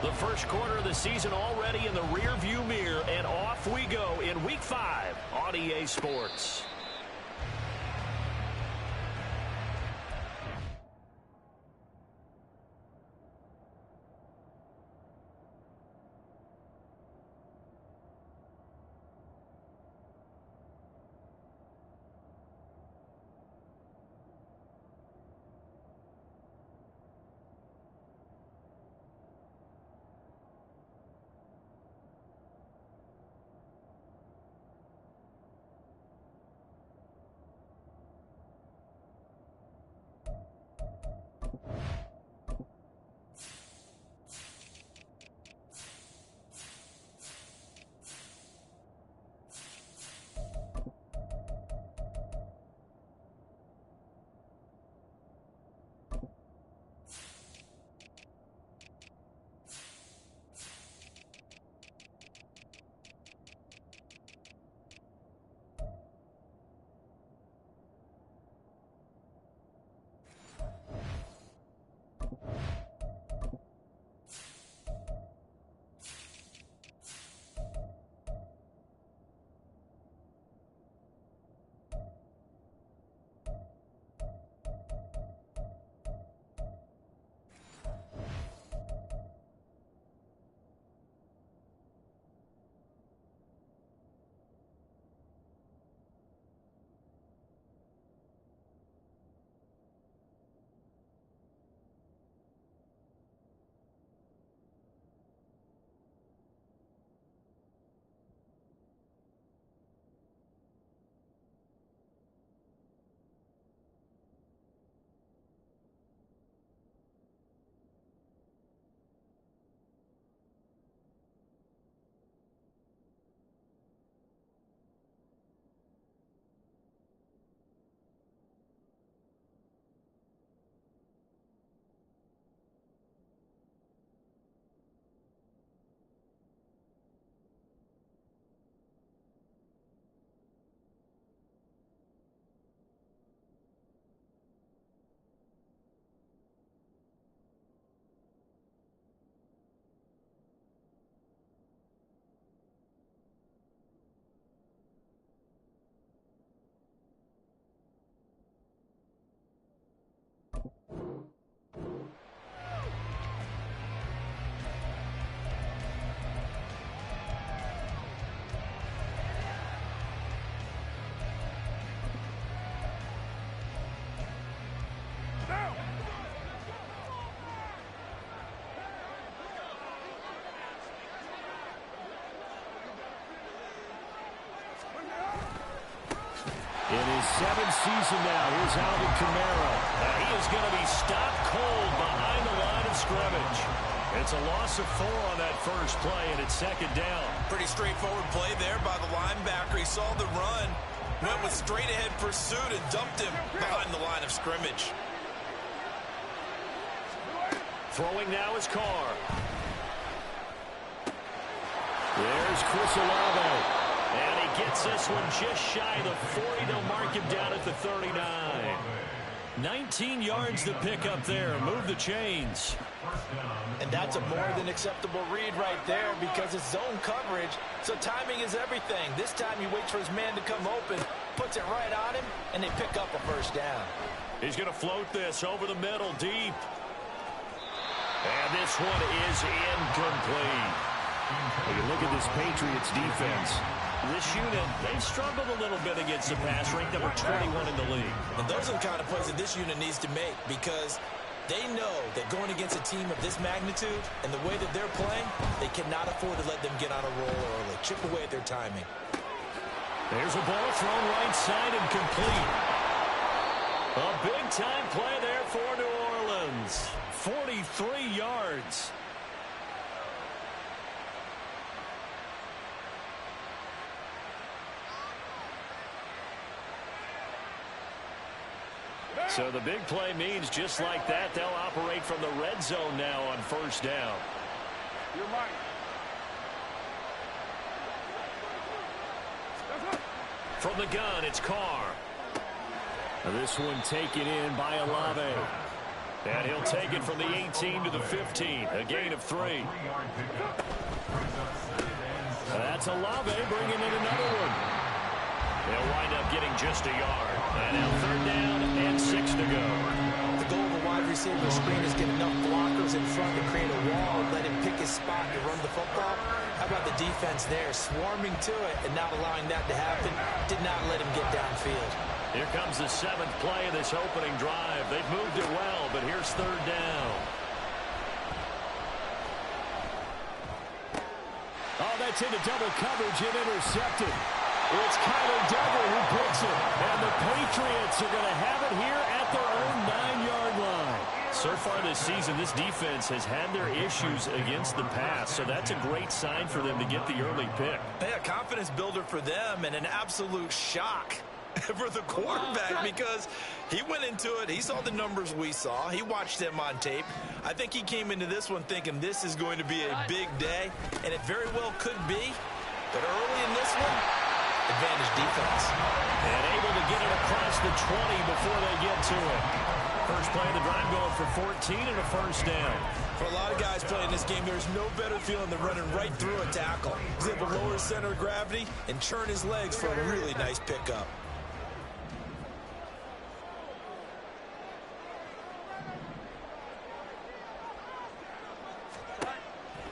The first quarter of the season already in the rearview mirror, and off we go in Week 5 on EA Sports. In his seventh season now, here's Alvin Kamara. He is going to be stopped cold behind the line of scrimmage. It's a loss of 4 on that first play, and it's second down. Pretty straightforward play there by the linebacker. He saw the run, went with straight-ahead pursuit, and dumped him behind the line of scrimmage. Throwing now is Carr. There's Chris Olave. And he gets this one just shy of the 40. They'll mark him down at the 39. 19 yards to pick up there. Move the chains. And that's a more than acceptable read right there because it's zone coverage, so timing is everything. This time he waits for his man to come open, puts it right on him, and they pick up a first down. He's going to float this over the middle deep. And this one is incomplete. When you look at this Patriots defense, this unit, they've struggled a little bit against the pass, ranked number 21 in the league. And those are the kind of plays that this unit needs to make because they know that going against a team of this magnitude and the way that they're playing, they cannot afford to let them get on a roll early. Chip away at their timing. There's a ball thrown right side and complete. A big-time play there for New Orleans. 43 yards. So the big play means just like that, they'll operate from the red zone now on first down. You're right. From the gun, it's Carr. This one taken in by Olave. And he'll take it from the 18 to the 15, a gain of 3. That's LLE bringing in another one. They'll wind up getting just a yard. And now 3rd down and 6 to go. The goal of a wide receiver screen is get enough blockers in front to create a wall and let him pick his spot to run the football. How about the defense there, swarming to it and not allowing that to happen? Did not let him get downfield. Here comes the 7th play of this opening drive. They've moved it well, but here's 3rd down. Oh, that's into double coverage and intercepted. It's Kyler Duggar who picks it. And the Patriots are going to have it here at their own 9-yard line. So far this season, this defense has had their issues against the pass, so that's a great sign for them to get the early pick. Hey, a confidence builder for them and an absolute shock for the quarterback because he went into it. He saw the numbers we saw. He watched them on tape. I think he came into this one thinking this is going to be a big day, and it very well could be. But early in this one, advantage defense. And able to get it across the 20 before they get to it. First play of the drive going for 14 and a 1st down. For a lot of guys playing this game, there's no better feeling than running right through a tackle. He's able to lower his center of gravity and churn his legs for a really nice pickup.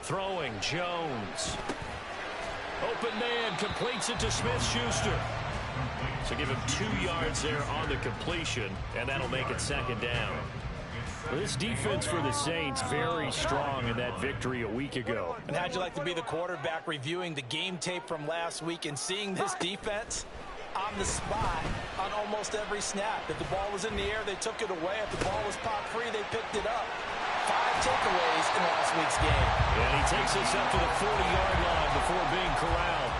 Throwing, Jones. Open man, completes it to Smith-Schuster. So give him 2 yards there on the completion, and that'll make it 2nd down. This defense for the Saints very strong in that victory a week ago. And how'd you like to be the quarterback reviewing the game tape from last week and seeing this defense on the spot on almost every snap? If the ball was in the air, they took it away. If the ball was popped free, they picked it up. 5 takeaways in last week's game. And he takes us up to the 40-yard line before being corralled.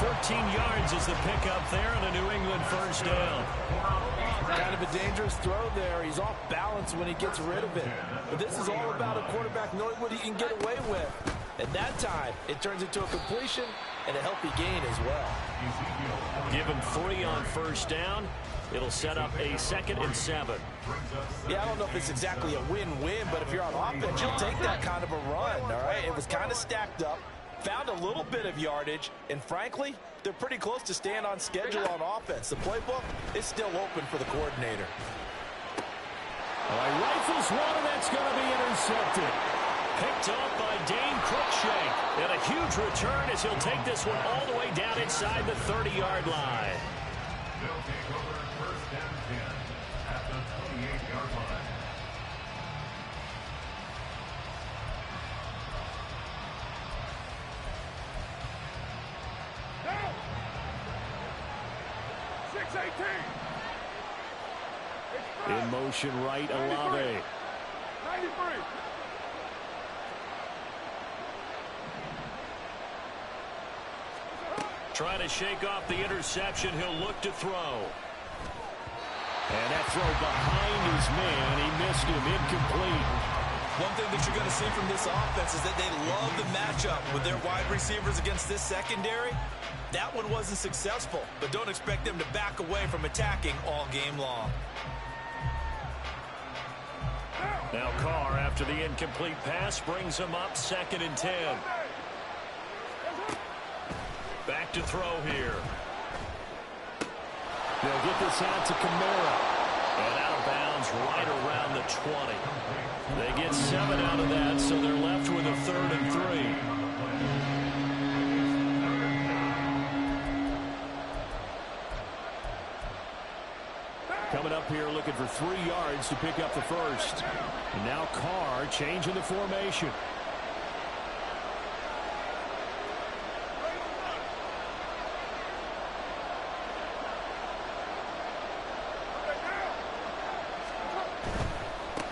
14 yards is the pickup there on a New England 1st down. Kind of a dangerous throw there. He's off balance when he gets rid of it. But this is all about a quarterback knowing what he can get away with. At that time, it turns into a completion and a healthy gain as well. Give him 3 on 1st down. It'll set up a 2nd and 7. Yeah, I don't know if it's exactly a win-win, but if you're on offense, you'll take that kind of a run, all right? It was kind of stacked up, found a little bit of yardage, and frankly, they're pretty close to staying on schedule on offense. The playbook is still open for the coordinator. All right, rifles one, and that's going to be intercepted. Picked up by Dane Cruikshank. And a huge return as he'll take this one all the way down inside the 30-yard line. They'll take over 1st and 10 at the 28-yard line. Down! 6-18. In motion right, LLE. 93. Trying to shake off the interception. He'll look to throw. And that throw behind his man. He missed him. Incomplete. One thing that you're going to see from this offense is that they love the matchup with their wide receivers against this secondary. That one wasn't successful, but don't expect them to back away from attacking all game long. Now Carr, after the incomplete pass, brings him up 2nd and 10. Back to throw here. They'll get this out to Kamara. And out of bounds right around the 20. They get 7 out of that, so they're left with a 3rd and 3. Coming up here looking for 3 yards to pick up the 1st. And now Carr changing the formation.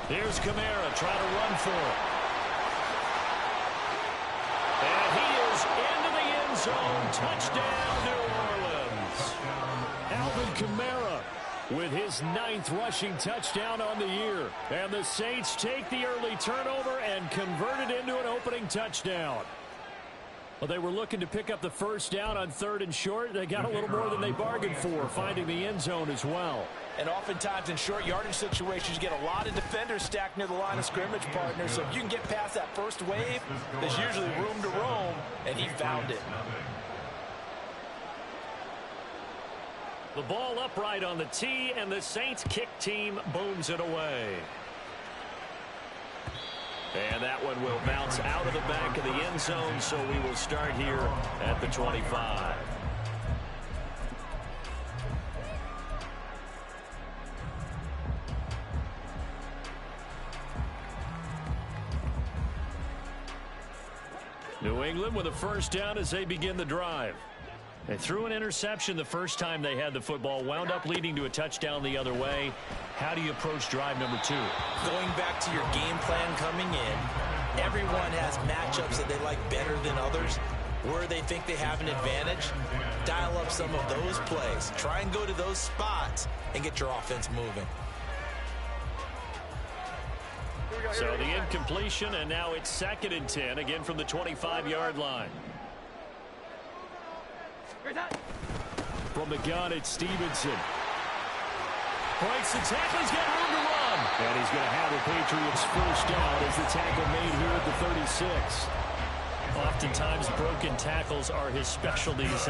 Here's Kamara trying to run for it. And he is into the end zone. Touchdown, New Orleans. Alvin Kamara with his 9th rushing touchdown on the year. And the Saints take the early turnover and convert it into an opening touchdown. Well, they were looking to pick up the first down on 3rd and short. They got a little more than they bargained for, finding the end zone as well. And oftentimes in short yardage situations, you get a lot of defenders stacked near the line of scrimmage, partners. So if you can get past that first wave, there's usually room to roam, and he found it. The ball upright on the tee, and the Saints kick team booms it away. And that one will bounce out of the back of the end zone, so we will start here at the 25. New England with a first down as they begin the drive. They threw an interception the first time they had the football, wound up leading to a touchdown the other way. How do you approach drive number 2? Going back to your game plan coming in, everyone has matchups that they like better than others, where they think they have an advantage. Dial up some of those plays. Try and go to those spots and get your offense moving. So the incompletion, and now it's 2nd and 10, again from the 25-yard line. From the gun, it's Stevenson. Breaks the tackle, he's got room to run. And he's going to have the Patriots first down as the tackle made here at the 36. Oftentimes, broken tackles are his specialties.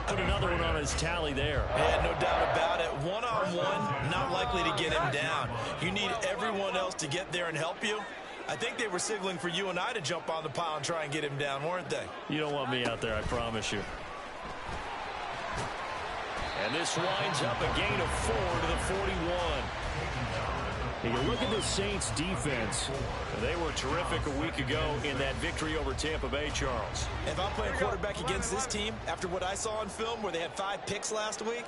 Put another one on his tally there. Yeah, no doubt about it. One-on-one, not likely to get him down. You need everyone else to get there and help you. I think they were signaling for you and I to jump on the pile and try and get him down, weren't they? You don't want me out there, I promise you. And this winds up a gain of 4 to the 41. You look at the Saints defense. They were terrific a week ago in that victory over Tampa Bay, Charles. If I'm playing quarterback against this team, after what I saw on film where they had 5 picks last week,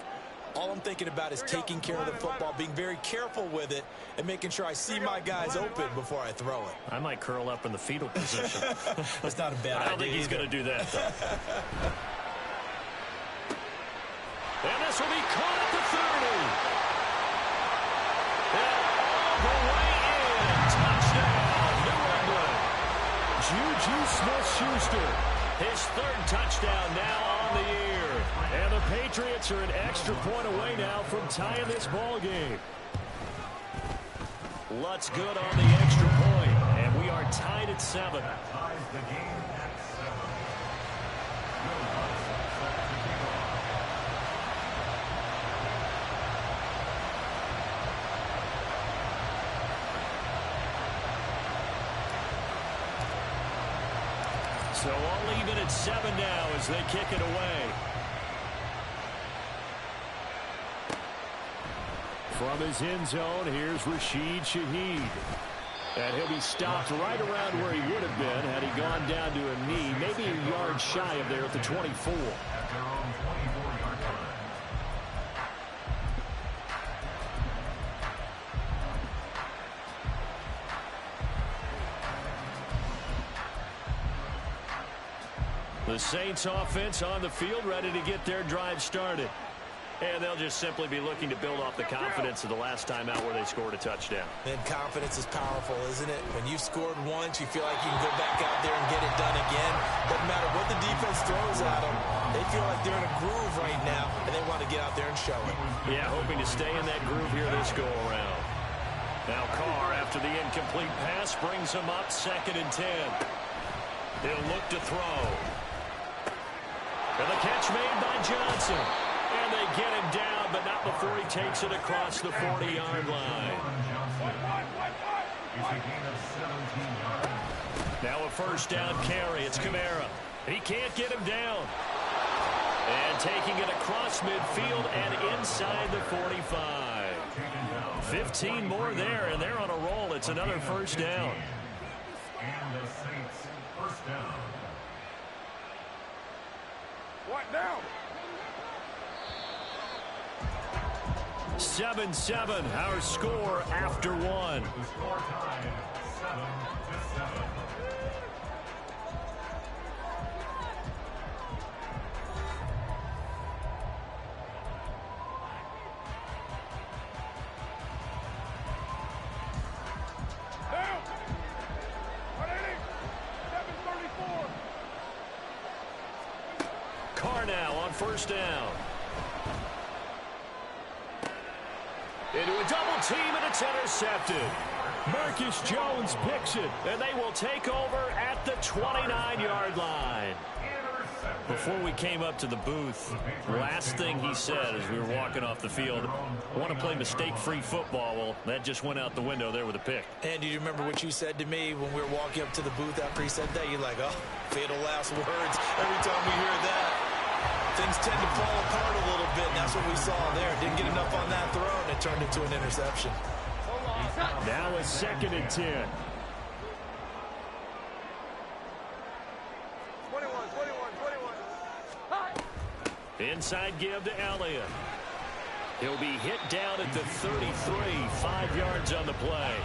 all I'm thinking about is taking care of the football, being very careful with it, and making sure I see my guys open before I throw it. I might curl up in the fetal position. That's not a bad idea. I don't think he's going to do that, though. And this will be caught at the 30. And all the way in. Touchdown, New England. Juju Smith-Schuster. His 3rd touchdown now on the year. And the Patriots are an extra point away now from tying this ball game. Lutz good on the extra point, and we are tied at 7. So all even at 7 now as they kick it away. From his end zone, here's Rashid Shaheed. And he'll be stopped right around where he would have been had he gone down to a knee, maybe a yard shy of there at the 24. The Saints offense on the field, ready to get their drive started. And they'll just simply be looking to build off the confidence of the last time out where they scored a touchdown. And confidence is powerful, isn't it? When you've scored once, you feel like you can go back out there and get it done again. Doesn't matter what the defense throws at them. They feel like they're in a groove right now, and they want to get out there and show it. Yeah, hoping to stay in that groove here this go-around. Now Carr, after the incomplete pass, brings him up 2nd and 10. He'll look to throw. And the catch made by Johnson. And they get him down, but not before he takes it across the 40-yard line. Now a first down carry. It's Kamara. He can't get him down. And taking it across midfield and inside the 45. 15 more there, and they're on a roll. It's another first down. And the Saints first down. What now? 7-7, our score after 1. The score tied 7-7. Down! What inning? 7:34. first down. Into a double team, and it's intercepted. Marcus Jones picks it, and they will take over at the 29-yard line. Before we came up to the booth, last thing he said as we were walking off the field, I want to play mistake-free football. Well, that just went out the window there with a pick. And do you remember what you said to me when we were walking up to the booth after he said that? You're like, oh, fatal last words. Every time we hear that, things tend to fall apart a little bit, and that's what we saw there. Didn't get enough on that throw, and it turned into an interception. Now a 2nd and 10. Inside give to Elliott. He'll be hit down at the 33, 5 yards on the play.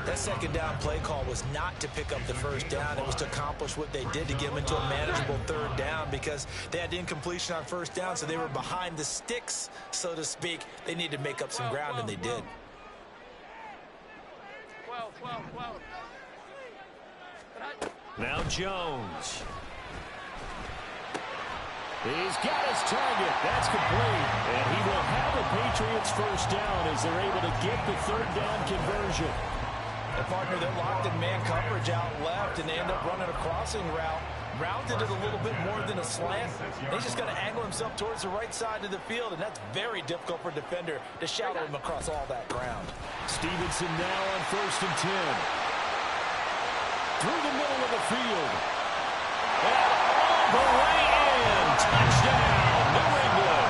That second down play call was not to pick up the first down. It was to accomplish what they did to get them into a manageable 3rd down because they had incompletion on first down, so they were behind the sticks, so to speak. They needed to make up some ground, and they did. Now Jones. He's got his target. That's complete. And he will have the Patriots first down as they're able to get the 3rd down conversion. And partner, they're locked in man coverage out left, and they end up running a crossing route. Rounded it a little bit more than a slant. He's just going to angle himself towards the right side of the field, and that's very difficult for a defender to shadow him across all that ground. Stevenson now on 1st and 10. Through the middle of the field. And all the way in. Touchdown, New England.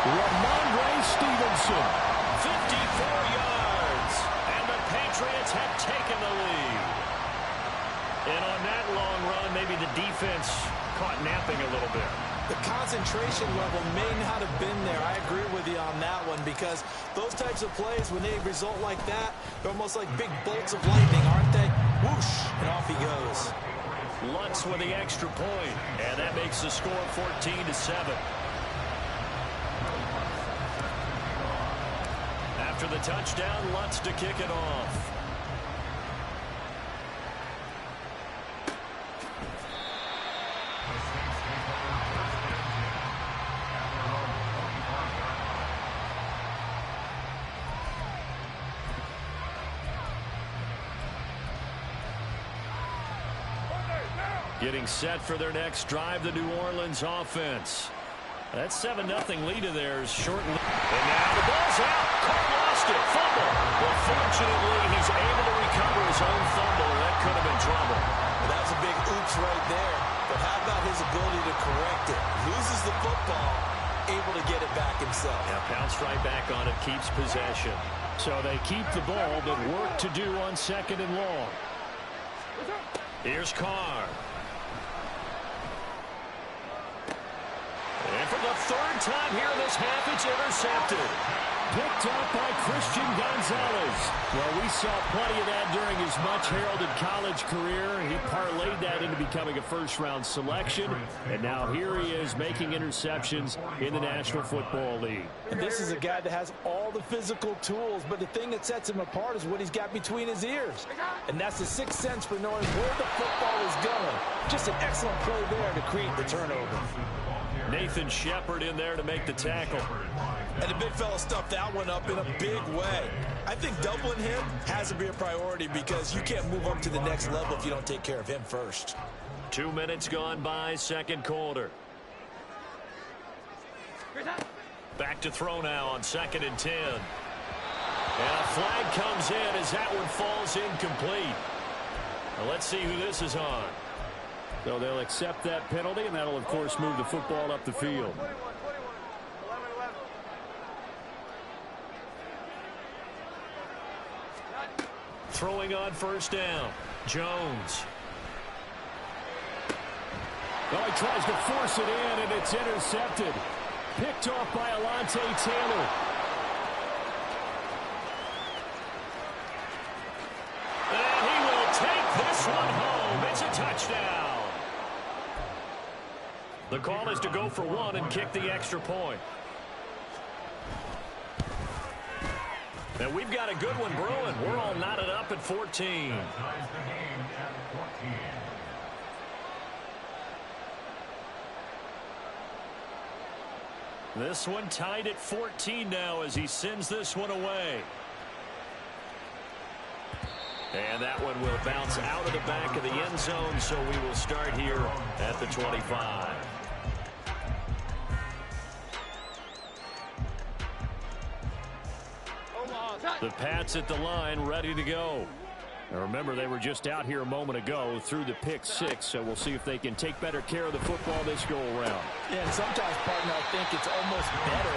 Ramondre Stevenson. 54 yards. And the Patriots have taken the lead. And on that long run, maybe the defense caught napping a little bit. The concentration level may not have been there. I agree with you on that one because those types of plays, when they result like that, they're almost like big bolts of lightning, aren't they? Whoosh, and off he goes. Lutz with the extra point, and that makes the score 14-7. After the touchdown, Lutz to kick it off. Getting set for their next drive, the New Orleans offense. That 7-0 lead of theirs shortened. And now the ball's out. Carr lost it. Fumble. Well, fortunately, he's able to recover his own fumble. That could have been trouble. Well, that was a big oops right there. But how about his ability to correct it? Loses the football, able to get it back himself. Yeah, pounced right back on it, keeps possession. So they keep the ball, but work to do on 2nd and long. Here's Carr. And for the 3rd time here in this half, it's intercepted. Picked up by Christian Gonzalez. Well, we saw plenty of that during his much-heralded college career. He parlayed that into becoming a first-round selection. And now here he is making interceptions in the National Football League. And this is a guy that has all the physical tools, but the thing that sets him apart is what he's got between his ears. And that's the 6th sense for knowing where the football is going. Just an excellent play there to create the turnover. Nathan Shepard in there to make the tackle. And the big fella stuffed that one up in a big way. I think doubling him has to be a priority because you can't move up to the next level if you don't take care of him first. 2 minutes gone by, 2nd quarter. Back to throw now on 2nd and 10. And a flag comes in as that one falls incomplete. Now let's see who this is on. So they'll accept that penalty, and that'll, of course, move the football up the field. Throwing on 1st down. Jones. Well, he tries to force it in, and it's intercepted. Picked off by Alontae Taylor. And he will take this one home. It's a touchdown. The call is to go for 1 and kick the extra point. And we've got a good one brewing. We're all knotted up at 14. This one tied at 14 now as he sends this one away. And that one will bounce out of the back of the end zone, so we will start here at the 25. The Pats at the line, ready to go. Now remember, they were just out here a moment ago through the pick six, so we'll see if they can take better care of the football this go-around. Yeah, and sometimes, partner, I think it's almost better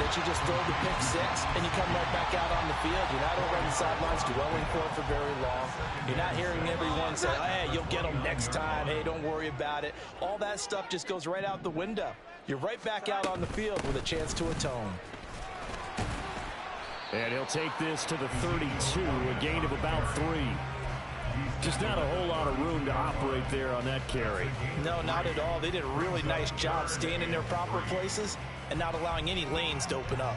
that you just throw the pick six and you come right back out on the field. You're not over on the sidelines dwelling for very long. You're not hearing everyone say, hey, you'll get them next time. Hey, don't worry about it. All that stuff just goes right out the window. You're right back out on the field with a chance to atone. And he'll take this to the 32, a gain of about 3. Just not a whole lot of room to operate there on that carry. No, not at all. They did a really nice job staying in their proper places and not allowing any lanes to open up.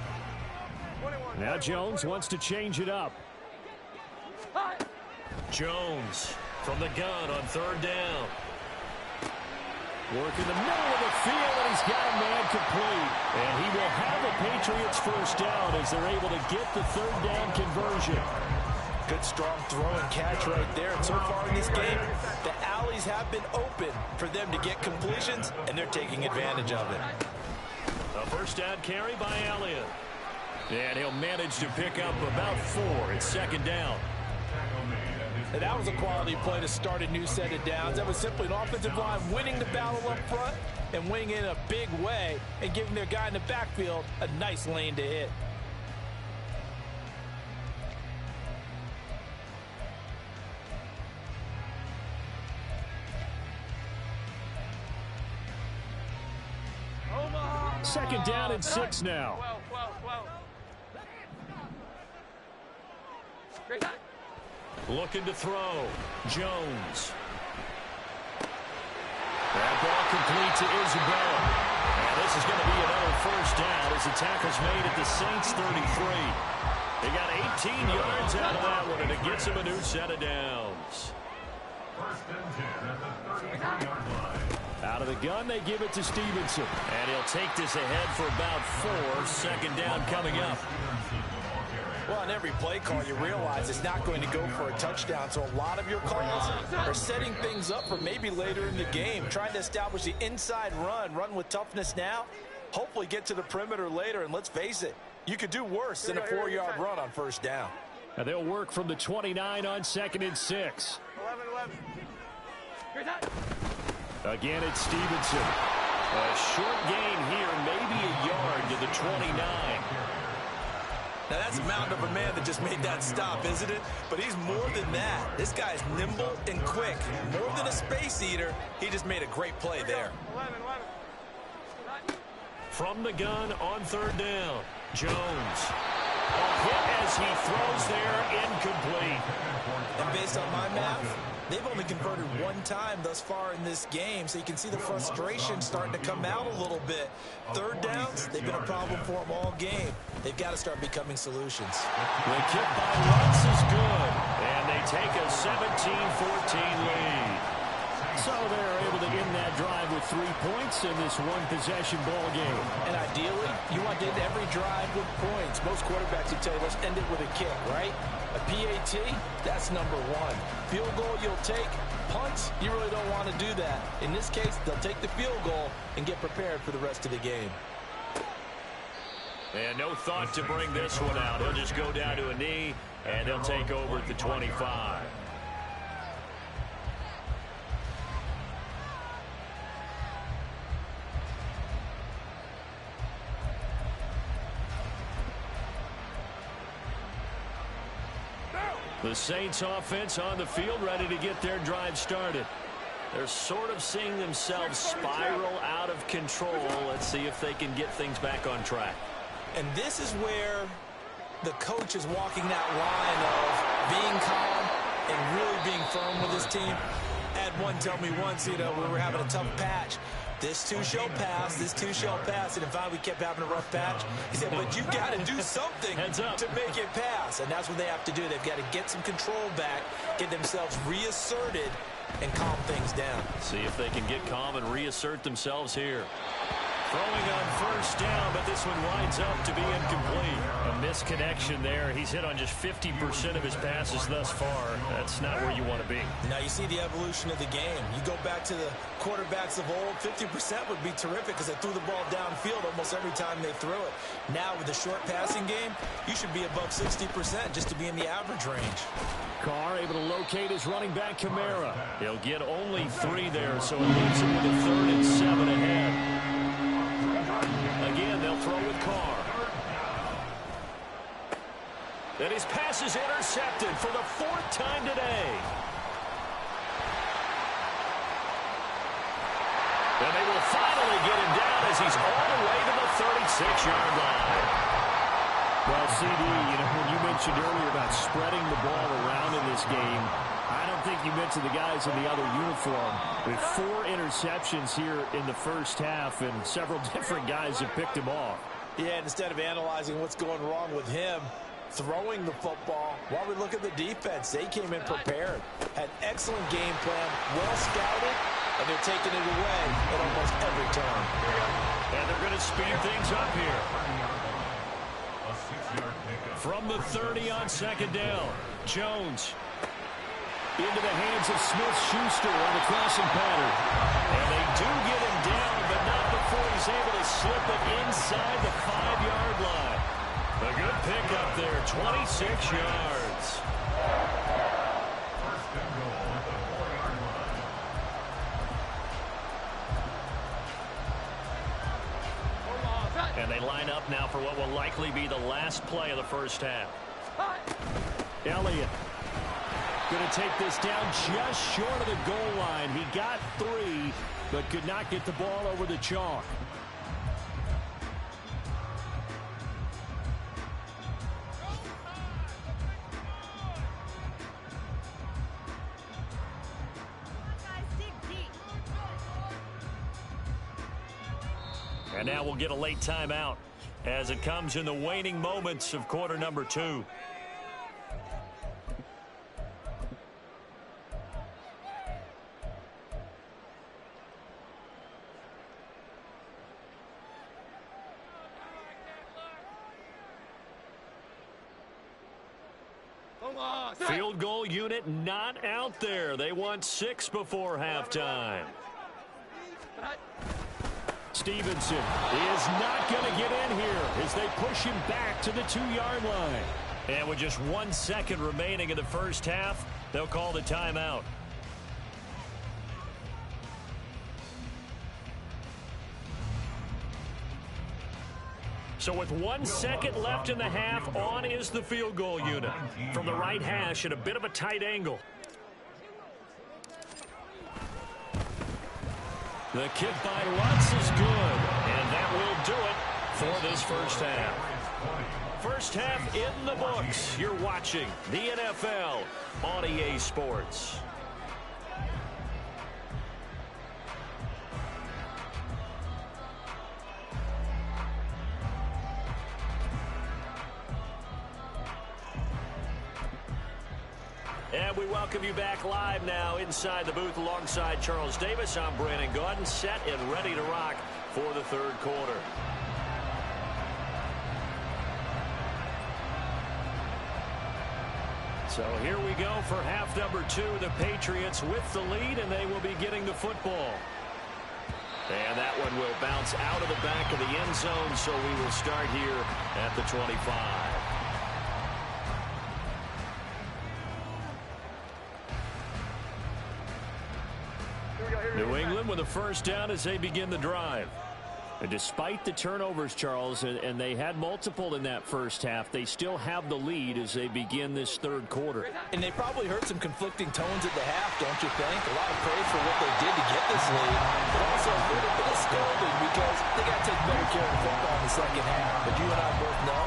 Now Jones wants to change it up. Jones from the gun on 3rd down. Work in the middle of the field, and he's got a man complete. And he will have a Patriots first down as they're able to get the 3rd down conversion. Good, strong throw and catch right there. And so far in this game, the alleys have been open for them to get completions, and they're taking advantage of it. A first down carry by Elliott. And he'll manage to pick up about 4. It's 2nd down. And that was a quality play to start a new set of downs. That was simply an offensive line winning the battle up front and winning in a big way and giving their guy in the backfield a nice lane to hit. Second down and 6 now. Looking to throw. Jones. That ball complete to Isabella. And this is going to be another first down as the tackle's made at the Saints 33. They got 18 yards out of that one, and it gets them a new set of downs. First and 10 at the 33-yard line. Out of the gun, they give it to Stevenson. And he'll take this ahead for about 4. Second down coming up. Well, on every play call, you realize it's not going to go for a touchdown. So a lot of your calls are setting things up for maybe later in the game, trying to establish the inside run with toughness now, hopefully get to the perimeter later. And let's face it, you could do worse than a 4-yard run on first down. And they'll work from the 29 on 2nd and 6. 11. Again, it's Stevenson. A short gain here, maybe a yard to the 29. Now, that's a mountain of a man that just made that stop, isn't it? But he's more than that. This guy's nimble and quick. More than a space eater, he just made a great play there. 11. From the gun on 3rd down. Jones. A hit as he throws there, incomplete. And based on my math, they've only converted 1 time thus far in this game, so you can see the frustration starting to come out a little bit. 3rd downs, they've been a problem for them all game. They've got to start becoming solutions. The kick by Russ is good, and they take a 17-14 lead. So they're able to end that drive with 3 points in this one-possession ball game. And ideally, you want to end every drive with points. Most quarterbacks would tell you, let's end it with a kick, right? A PAT, that's number 1. Field goal you'll take. Punts, you really don't want to do that. In this case, they'll take the field goal and get prepared for the rest of the game. And no thought to bring this one out. He'll just go down to a knee, and they'll take over at the 25. The Saints offense on the field, ready to get their drive started. They're sort of seeing themselves spiral out of control. Let's see if they can get things back on track. And this is where the coach is walking that line of being calm and really being firm with his team. I had one tell me once, we were having a tough patch. This too shall pass, this too shall pass. And in fact, we kept having a rough patch. He said, but you got to do something to make it pass. And that's what they have to do. They've got to get some control back, get themselves reasserted, and calm things down. See if they can get calm and reassert themselves here. Throwing on first down, but this one winds up to be incomplete. A misconnection there. He's hit on just 50% of his passes thus far. That's not where you want to be. Now you see the evolution of the game. You go back to the quarterbacks of old, 50% would be terrific because they threw the ball downfield almost every time they threw it. Now with the short passing game, you should be above 60% just to be in the average range. Carr able to locate his running back, Kamara. He'll get only 3 there, so it leaves him with a 3rd and 7 ahead. Again, they'll throw with Carr. And his pass is intercepted for the 4th time today. And they will finally get him down as he's all the way to the 36-yard line. Well, CD, when you mentioned earlier about spreading the ball around in this game, I don't think you mentioned the guys in the other uniform. With 4 interceptions here in the first half, and several different guys have picked him off. Yeah, and instead of analyzing what's going wrong with him, throwing the football, while we look at the defense, they came in prepared. Had excellent game plan, well scouted, and they're taking it away at almost every turn. And they're going to speed things up here. From the 30 on 2nd down, Jones into the hands of Smith-Schuster on the crossing pattern. And they do get him down, but not before he's able to slip it inside the 5-yard line. A good pickup there, 26 yards. And they line up now for what will likely be the last play of the first half. Elliott going to take this down just short of the goal line. He got 3, but could not get the ball over the chalk. And now we'll get a late timeout as it comes in the waning moments of quarter number 2. Field goal unit not out there. They want 6 before halftime. Stevenson is not going to get in here as they push him back to the 2-yard line. And with just 1 second remaining in the first half, they'll call the timeout. So with 1 second left in the half, on is the field goal unit. From the right hash at a bit of a tight angle. The kick by Lutz is good, and that will do it for this first half. First half in the books. You're watching the NFL on EA Sports. And we welcome you back live now inside the booth alongside Charles Davis. I'm Brandon Gaudin, set and ready to rock for the 3rd quarter. So here we go for half number 2. The Patriots with the lead, and they will be getting the football. And that one will bounce out of the back of the end zone, so we will start here at the 25. New England with a first down as they begin the drive. And despite the turnovers, Charles, and they had multiple in that first half, they still have the lead as they begin this 3rd quarter. And they probably heard some conflicting tones at the half, don't you think? A lot of praise for what they did to get this lead, but also a little bit of scolding because they got to take better care of the football in the second half. But you and I both know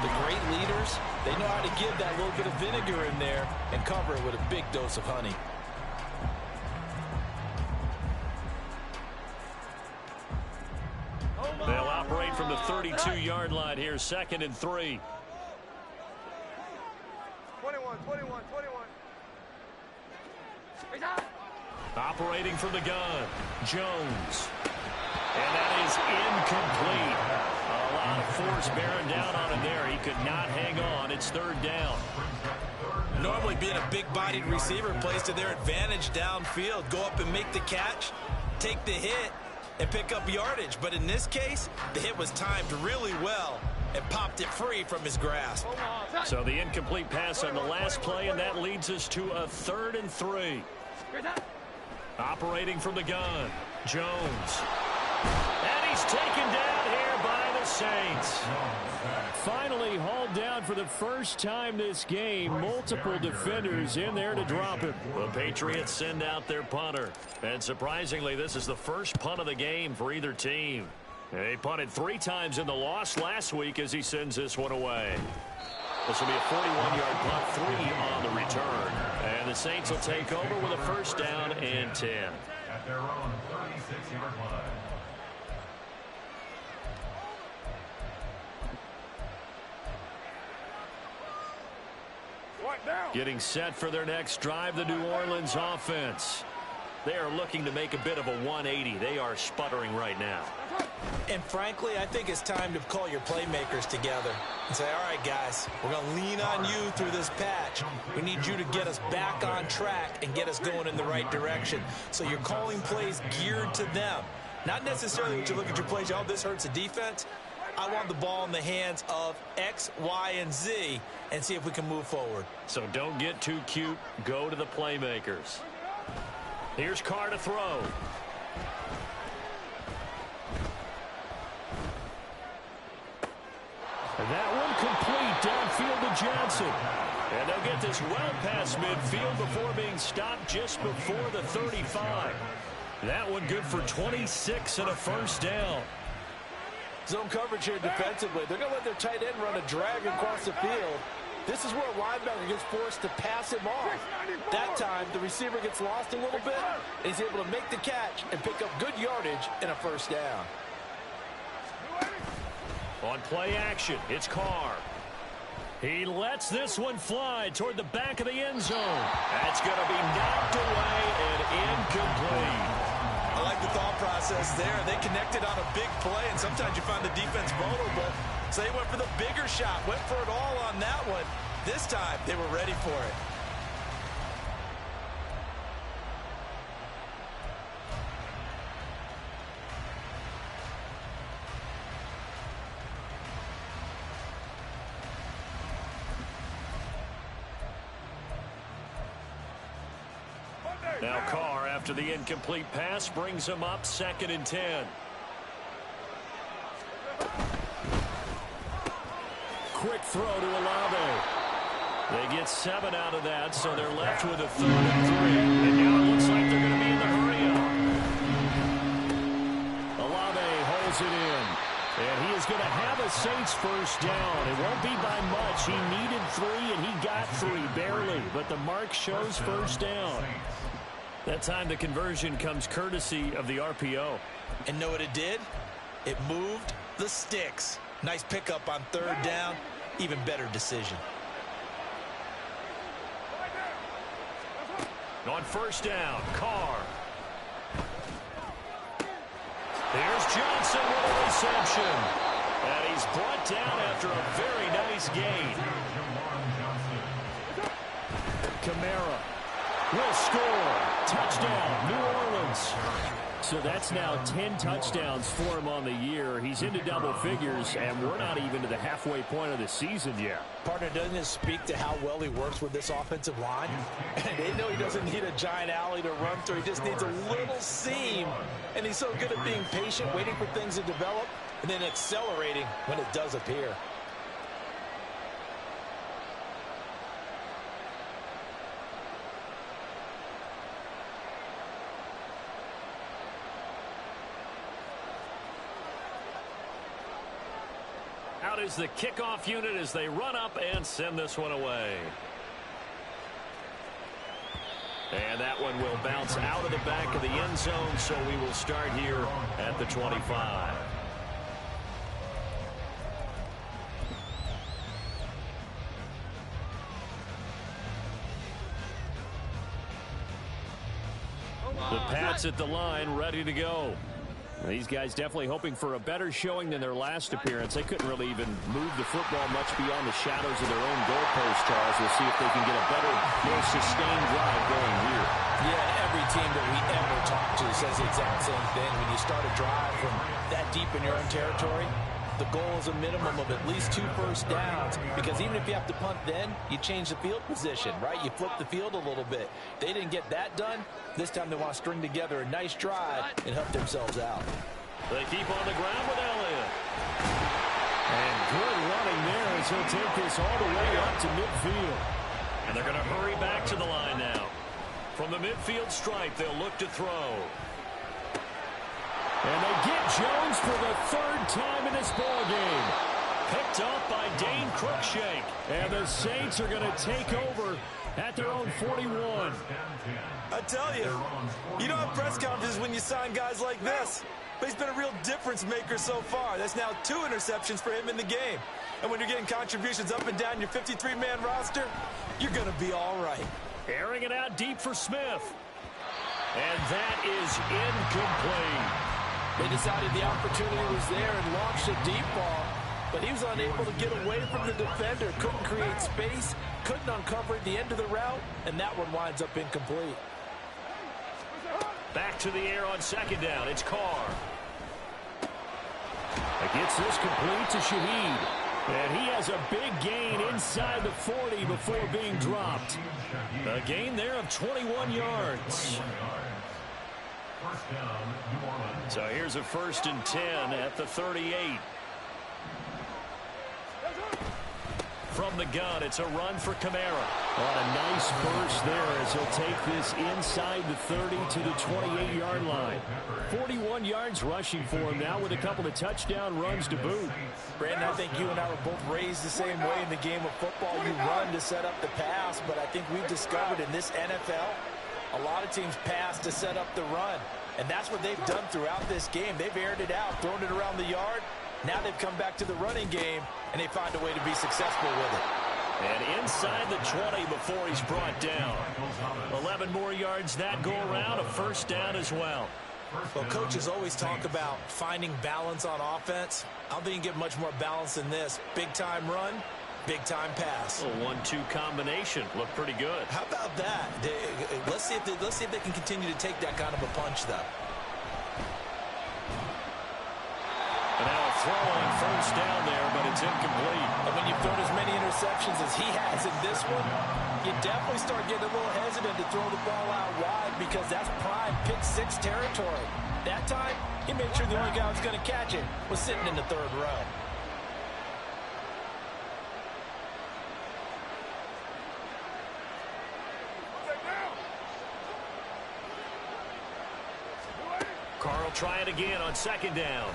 the great leaders, they know how to give that little bit of vinegar in there and cover it with a big dose of honey. They'll operate from the 32-yard line here, 2nd and 3. 21. Operating from the gun, Jones. And that is incomplete. A lot of force bearing down on him there. He could not hang on. It's third down. Normally being a big-bodied receiver plays to their advantage downfield. Go up and make the catch, take the hit, and pick up yardage. But in this case, the hit was timed really well and popped it free from his grasp. So the incomplete pass on the last play, and that leads us to a 3rd and 3. Operating from the gun, Jones. And he's taken down here by the Saints. Finally hauled down for the first time this game. Multiple defenders in there to drop him. The Patriots send out their punter. And surprisingly, this is the first punt of the game for either team. They punted 3 times in the loss last week as he sends this one away. This will be a 41-yard punt, 3 on the return. And the Saints will take over with a first down and 10. At their own 36-yard line. Getting set for their next drive, the New Orleans offense. They are looking to make a bit of a 180. They are sputtering right now. And frankly, I think it's time to call your playmakers together and say, all right, guys, we're going to lean on you through this patch. We need you to get us back on track and get us going in the right direction. So you're calling plays geared to them. Not necessarily what you look at your plays, oh, this hurts the defense. I want the ball in the hands of X, Y, and Z and see if we can move forward. So don't get too cute. Go to the playmakers. Here's Carr to throw. And that one complete downfield to Johnson. And they'll get this well past midfield before being stopped just before the 35. That one good for 26 and a first down. Zone coverage here defensively. They're going to let their tight end run a drag across the field. This is where a linebacker gets forced to pass him off. That time, the receiver gets lost a little bit, and he's able to make the catch and pick up good yardage and a first down. On play action, it's Carr. He lets this one fly toward the back of the end zone. That's going to be knocked away and incomplete. I like the thought process there. They connected on a big play, and sometimes you find the defense vulnerable. So they went for the bigger shot, went for it all on that one. This time, they were ready for it. Now Carr, after the incomplete pass, brings him up 2nd and 10. Quick throw to Olave. They get 7 out of that, so they're left with a 3rd and 3. And now it looks like they're going to be in the hurry-up. Olave holds it in. And he is going to have a Saints first down. It won't be by much. He needed 3, and he got 3, barely. But the mark shows first down. That time the conversion comes courtesy of the RPO. And know what it did? It moved the sticks. Nice pickup on 3rd down. Even better decision. On first down, Carr. Here's Johnson with a reception. And he's brought down after a very nice gain. Kamara will score. Touchdown, New Orleans. So that's now 10 touchdowns for him on the year. He's into double figures, and we're not even to the halfway point of the season yet. Partner, doesn't it speak to how well he works with this offensive line? And they know he doesn't need a giant alley to run through. He just needs a little seam. And he's so good at being patient, waiting for things to develop, and then accelerating when it does appear. Out is the kickoff unit as they run up and send this one away. And that one will bounce out of the back of the end zone, so we will start here at the 25. The Pats at the line, ready to go. These guys definitely hoping for a better showing than their last appearance. They couldn't really even move the football much beyond the shadows of their own goalpost, Charles. We'll see if they can get a better, more sustained drive going here. Yeah, every team that we ever talk to says the exact same thing. When you start a drive from that deep in your own territory, the goal is a minimum of at least 2 first downs, because even if you have to punt then, you change the field position, right? You flip the field a little bit. They didn't get that done. This time they want to string together a nice drive and help themselves out. They keep on the ground with Elliott. And good running there as he'll take this all the way up to midfield. And they're going to hurry back to the line now. From the midfield stripe, they'll look to throw. And they get Jones for the 3rd time in this ball game. Picked up by Dane Cruikshank. And the Saints are going to take over at their own 41. I tell you, you don't have press conferences when you sign guys like this. But he's been a real difference maker so far. That's now 2 interceptions for him in the game. And when you're getting contributions up and down your 53-man roster, you're going to be all right. Airing it out deep for Smith. And that is incomplete. They decided the opportunity was there and launched a deep ball, but he was unable to get away from the defender, couldn't create space, couldn't uncover the end of the route, and that one winds up incomplete. Back to the air on 2nd down. It's Carr. Gets this complete to Shaheed. And he has a big gain inside the 40 before being dropped. A gain there of 21 yards. So here's a 1st and 10 at the 38. From the gun, it's a run for Kamara. On a nice burst there as he'll take this inside the 30 to the 28-yard line. 41 yards rushing for him now with a couple of touchdown runs to boot. Brandon, I think you and I were both raised the same way in the game of football. You run to set up the pass, but I think we've discovered in this NFL, a lot of teams pass to set up the run. And that's what they've done throughout this game. They've aired it out, thrown it around the yard. Now they've come back to the running game, and they find a way to be successful with it. And inside the 20 before he's brought down. 11 more yards that go around, a 1st down as well. Well, coaches always talk about finding balance on offense. I don't think you can get much more balance than this. Big-time run, big-time pass. A 1-2 combination. Looked pretty good. How about that? Let's see if they can continue to take that kind of a punch, though. And now a throw on 1st down there, but it's incomplete. And when you've thrown as many interceptions as he has in this one, you definitely start getting a little hesitant to throw the ball out wide, because that's prime pick-6 territory. That time, he made sure the only guy who was going to catch it was sitting in the 3rd row. Carr will try it again on 2nd down.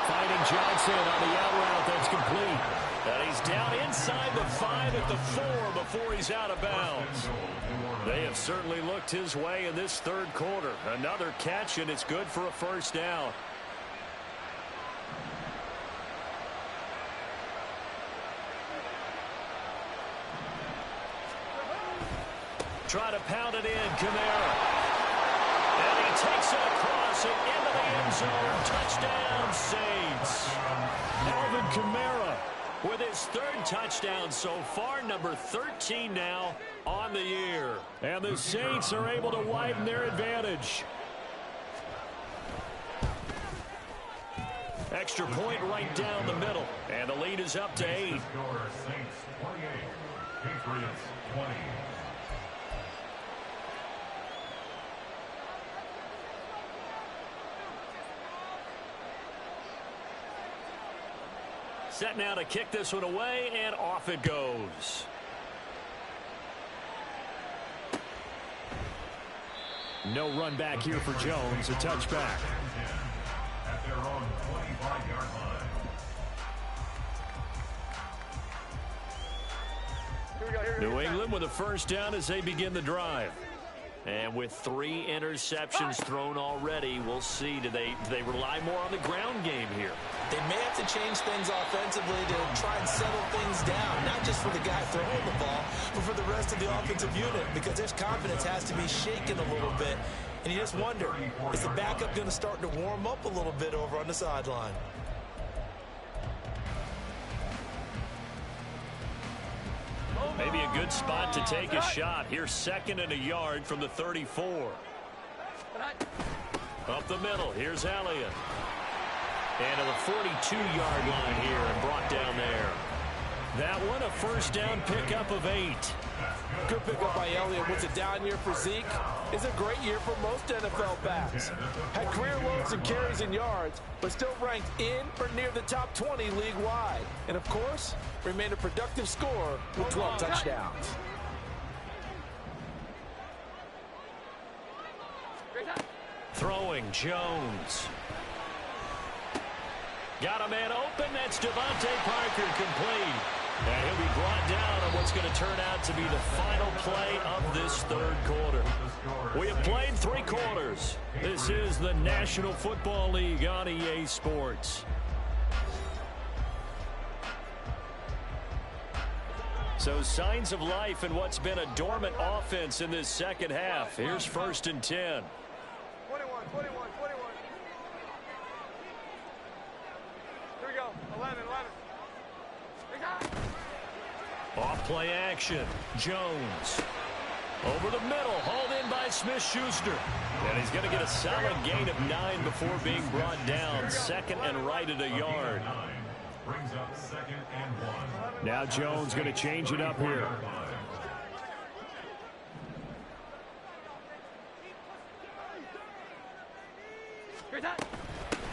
Finding Johnson on the out route, that's complete. And he's down inside the 5 at the 4 before he's out of bounds. They have certainly looked his way in this 3rd quarter. Another catch, and it's good for a 1st down. Try to pound it in, Kamara. And he takes it across and into the end zone. Touchdown, Saints. Alvin Kamara with his 3rd touchdown so far, number 13 now on the year. And the Saints are able to widen their advantage. Extra point right down the middle. And the lead is up to 8. Saints 28, Patriots 20. Set now to kick this one away, and off it goes. No run back here for Jones, a touchback. At their own 25-yard line. New England with a 1st down as they begin the drive. And with 3 interceptions thrown already, we'll see. Do they rely more on the ground game here? They may have to change things offensively to try and settle things down, not just for the guy throwing the ball, but for the rest of the offensive unit, because their confidence has to be shaken a little bit. And you just wonder, is the backup going to start to warm up a little bit over on the sideline? Maybe a good spot to take a shot. Here's 2nd and a yard from the 34. Up the middle, here's Elliott. And to the 42-yard line here and brought down there. That one, a first down pickup of 8. Good pickup by Elliott. What's a down year for Zeke? It's a great year for most NFL backs. Had career lows in carries and yards, but still ranked in or near the top 20 league-wide. And, of course, remained a productive scorer with 12 touchdowns. Throwing, Jones. Got a man open. That's Devontae Parker, complete. And he'll be brought down on what's going to turn out to be the final play of this 3rd quarter. We have played 3 quarters. This is the National Football League on EA Sports. So signs of life in what's been a dormant offense in this second half. Here's 1st and 10. 21. Here we go. 11. Off play action. Jones. Over the middle. Hauled in by Smith-Schuster. And he's going to get a solid gain of 9 before being brought down. 2nd and right at a yard. Brings up 2nd and 1. Now Jones going to change it up here. Great time.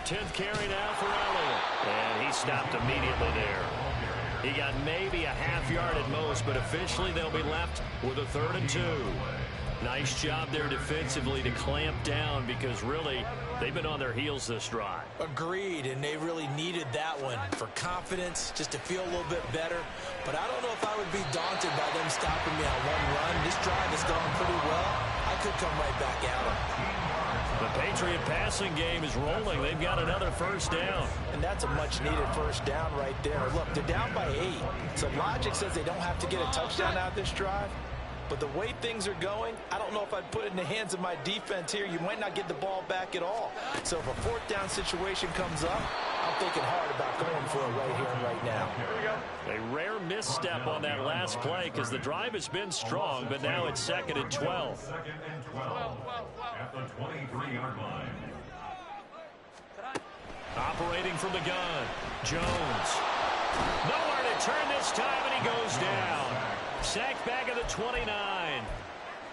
10th carry now for Elliott. And he stopped immediately there. He got maybe a half yard at most, but officially they'll be left with a 3rd and 2. Nice job there defensively to clamp down, because really they've been on their heels this drive. Agreed, and they really needed that one for confidence, just to feel a little bit better. But I don't know if I would be daunted by them stopping me on one run. This drive has gone pretty well. I could come right back at them. The Patriot passing game is rolling. They've got another first down. And that's a much-needed first down right there. Look, they're down by 8. So logic says they don't have to get a touchdown out of this drive. But the way things are going, I don't know if I'd put it in the hands of my defense here. You might not get the ball back at all. So if a 4th down situation comes up, I'm thinking hard about going for it right here and right now. A rare misstep on that last play, because the drive has been strong, but now it's 2nd and 12. 2nd and 12 at the 23-yard line. Operating from the gun, Jones. Nowhere to turn this time, and he goes down. Sacked back at the 29.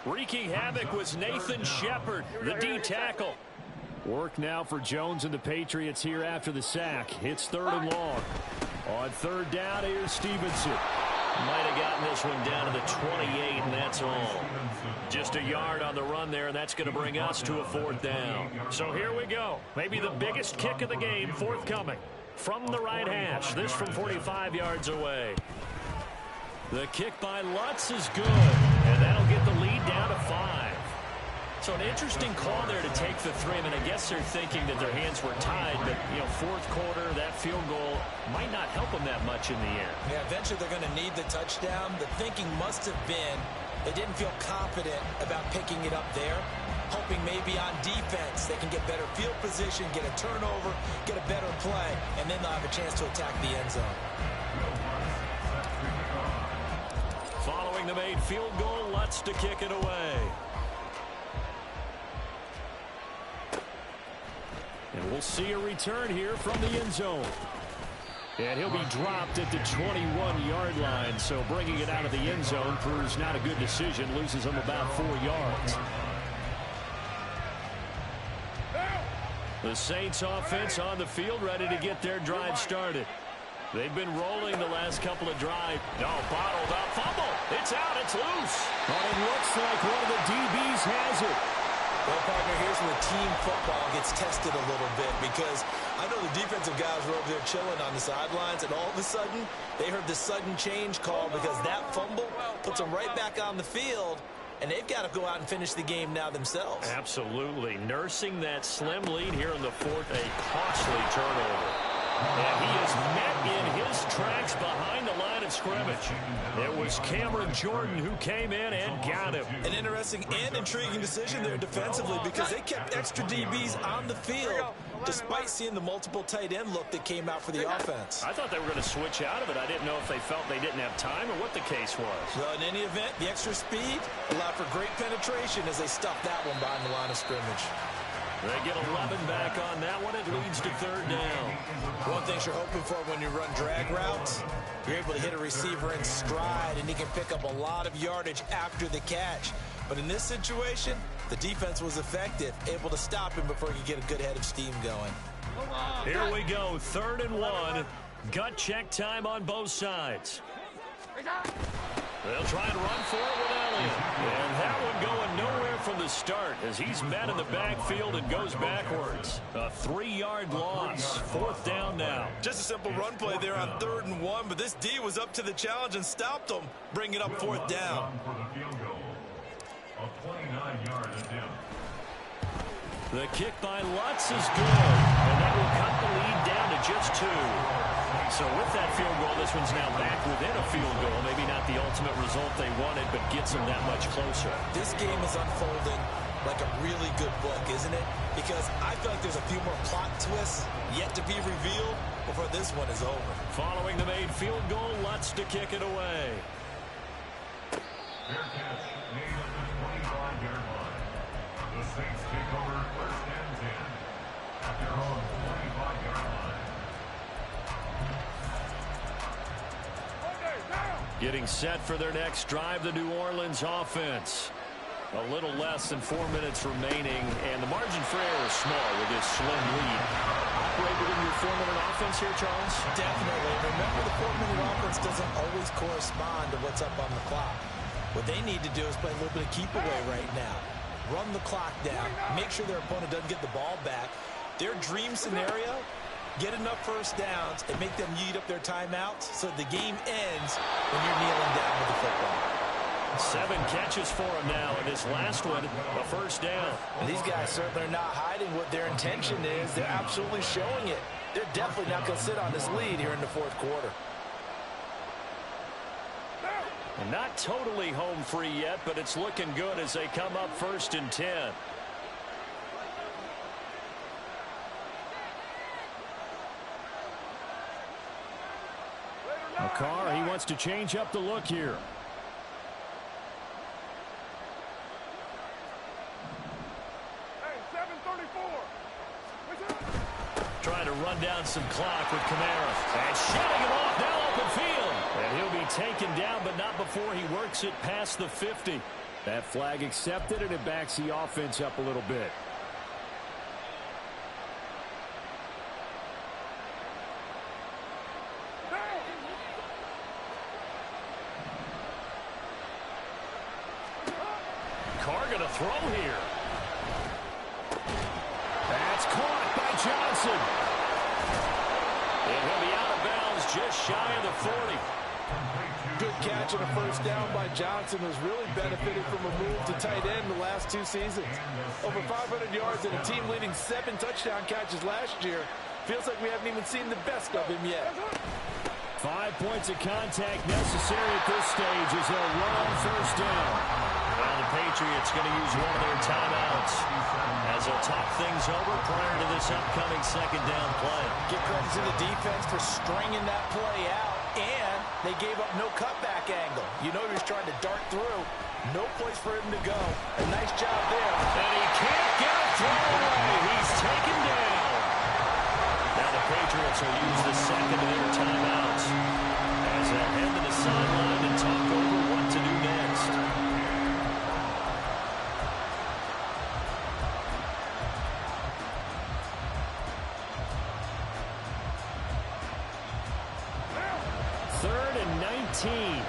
Wreaking havoc was Nathan Shepard, the D tackle. Work now for Jones and the Patriots here after the sack. It's 3rd and long. On 3rd down, here's Stevenson. Might have gotten this one down to the 28, and that's all. Just a yard on the run there, and that's going to bring us to a 4th down. So here we go. Maybe the biggest kick of the game forthcoming. From the right hash, this from 45 yards away. The kick by Lutz is good, and that'll get the lead down to 5. So an interesting call there to take the 3. I mean, I guess they're thinking that their hands were tied, but, 4th quarter, that field goal might not help them that much in the end. Yeah, eventually they're going to need the touchdown. The thinking must have been they didn't feel confident about picking it up there, hoping maybe on defense they can get better field position, get a turnover, get a better play, and then they'll have a chance to attack the end zone. Following the made field goal, Lutz to kick it away. And we'll see a return here from the end zone. And he'll be dropped at the 21-yard line, so bringing it out of the end zone proves not a good decision, loses him about 4 yards. The Saints offense on the field, ready to get their drive started. They've been rolling the last couple of drives. Bottled up, fumble. It's out, it's loose. But it looks like one of the DBs has it. Well, partner, here's where team football gets tested a little bit, because I know the defensive guys were over there chilling on the sidelines, and all of a sudden, they heard the sudden change call, because that fumble puts them right back on the field, and they've got to go out and finish the game now themselves. Absolutely. Nursing that slim lead here in the 4th, a costly turnover. And he is met in his tracks behind the line of scrimmage. It was Cameron Jordan who came in and got him. An interesting and intriguing decision there defensively because they kept extra DBs on the field despite seeing the multiple tight end look that came out for the offense. I thought they were going to switch out of it. I didn't know if they felt they didn't have time or what the case was. Well, in any event, the extra speed allowed for great penetration as they stuffed that one behind the line of scrimmage. They get 11 back on that one. It leads to third down. One thing you're hoping for when you run drag routes, you're able to hit a receiver in stride, and he can pick up a lot of yardage after the catch. But in this situation, the defense was effective, able to stop him before he could get a good head of steam going. Here we go, 3rd and 1. Gut check time on both sides. They'll try and run for it with Elliott. And that one going nowhere from the start as he's met in the backfield and goes backwards. A 3-yard loss. 4th down now. Just a simple run play there on 3rd and 1, but this D was up to the challenge and stopped them, bringing up 4th down. A 29-yard attempt. The kick by Lutz is good. And that will cut the lead down to just 2. So with that field goal, this one's now back within a field goal. Maybe not the ultimate result they wanted, but gets them that much closer. This game is unfolding like a really good book, isn't it? Because I feel like there's a few more plot twists yet to be revealed before this one is over. Following the made field goal, Lutz to kick it away. Fair catch made at the 25-yard line. The Saints take over 1st and 10 at their own 25-yard line. Getting set for their next drive, the New Orleans offense. A little less than 4 minutes remaining, and the margin for error is small with this slim lead. Operate within your 4-minute offense here, Charles? Definitely. Remember, the 4-minute offense doesn't always correspond to what's up on the clock. What they need to do is play a little bit of keep away right now. Run the clock down. Make sure their opponent doesn't get the ball back. Their dream scenario, get enough first downs and make them eat up their timeouts so the game ends when you're kneeling down with the football. 7 catches for him now, and this last one, a first down. And these guys certainly are not hiding what their intention is. They're absolutely showing it. They're definitely not going to sit on this lead here in the 4th quarter. And not totally home free yet, but it's looking good as they come up 1st and 10. Carr, he wants to change up the look here. Trying to run down some clock with Kamara. And shutting him off now open field. And he'll be taken down, but not before he works it past the 50. That flag accepted, and it backs the offense up a little bit. Carr going to throw here. That's caught by Johnson. And he'll be out of bounds just shy of the 40. Good catch and a first down by Johnson, who's really benefited from a move to tight end the last 2 seasons. Over 500 yards and a team-leading 7 touchdown catches last year. Feels like we haven't even seen the best of him yet. 5 points of contact necessary at this stage as they'll run on first down. Well, the Patriots going to use one of their timeouts as they'll talk things over prior to this upcoming 2nd down play. Give credit to the defense for stringing that play out, and they gave up no cutback angle. You know he was trying to dart through. No place for him to go. A nice job there. And he can't get a throw away. He's taken down. Now the Patriots will use the 2nd of their timeouts as they'll head to the sideline and talk over what to do next. Third and 19.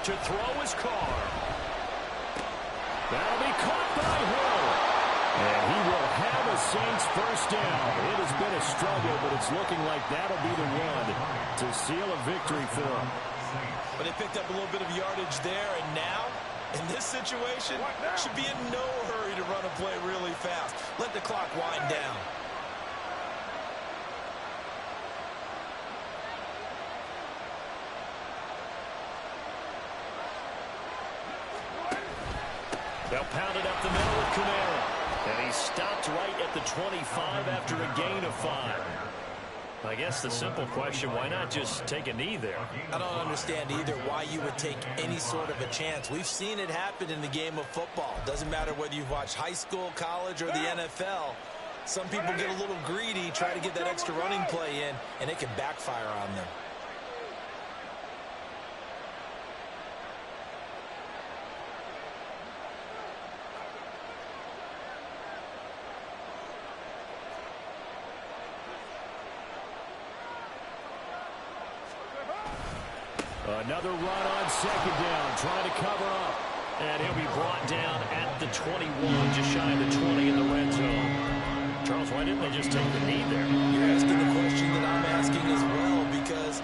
To throw is Carr. That'll be caught by Hill. And he will have a Saints first down. It has been a struggle, but it's looking like that'll be the one to seal a victory for him. But they picked up a little bit of yardage there, and now, in this situation, should be in no hurry to run a play really fast. Let the clock wind down. They'll pound it up the middle with Kamara. And he stopped right at the 25 after a gain of 5. I guess the simple question, why not just take a knee there? I don't understand either why you would take any sort of a chance. We've seen it happen in the game of football. Doesn't matter whether you've watched high school, college, or the NFL. Some people get a little greedy, try to get that extra running play in, and it can backfire on them. Another run on second down, trying to cover up. And he'll be brought down at the 21, just shy of the 20 in the red zone. Charles, why didn't they just take the knee there? You're asking the question that I'm asking as well, because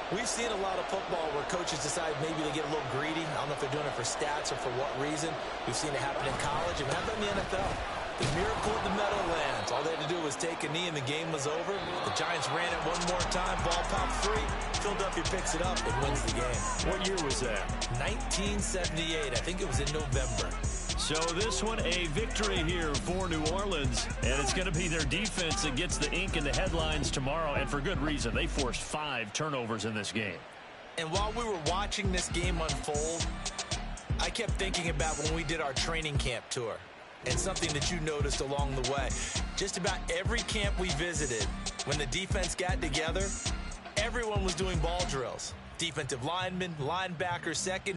we've seen a lot of football where coaches decide maybe they get a little greedy. I don't know if they're doing it for stats or for what reason. We've seen it happen in college and happen in the NFL. The miracle of the Meadowlands. All they had to do was take a knee and the game was over. The Giants ran it one more time. Ball popped free. Philadelphia picks it up and wins the game. What year was that? 1978. I think it was in November. So this one, a victory here for New Orleans. And it's going to be their defense that gets the ink in the headlines tomorrow. And for good reason. They forced 5 turnovers in this game. And while we were watching this game unfold, I kept thinking about when we did our training camp tour. And something that you noticed along the way. Just about every camp we visited, when the defense got together, everyone was doing ball drills. Defensive linemen, linebackers, second.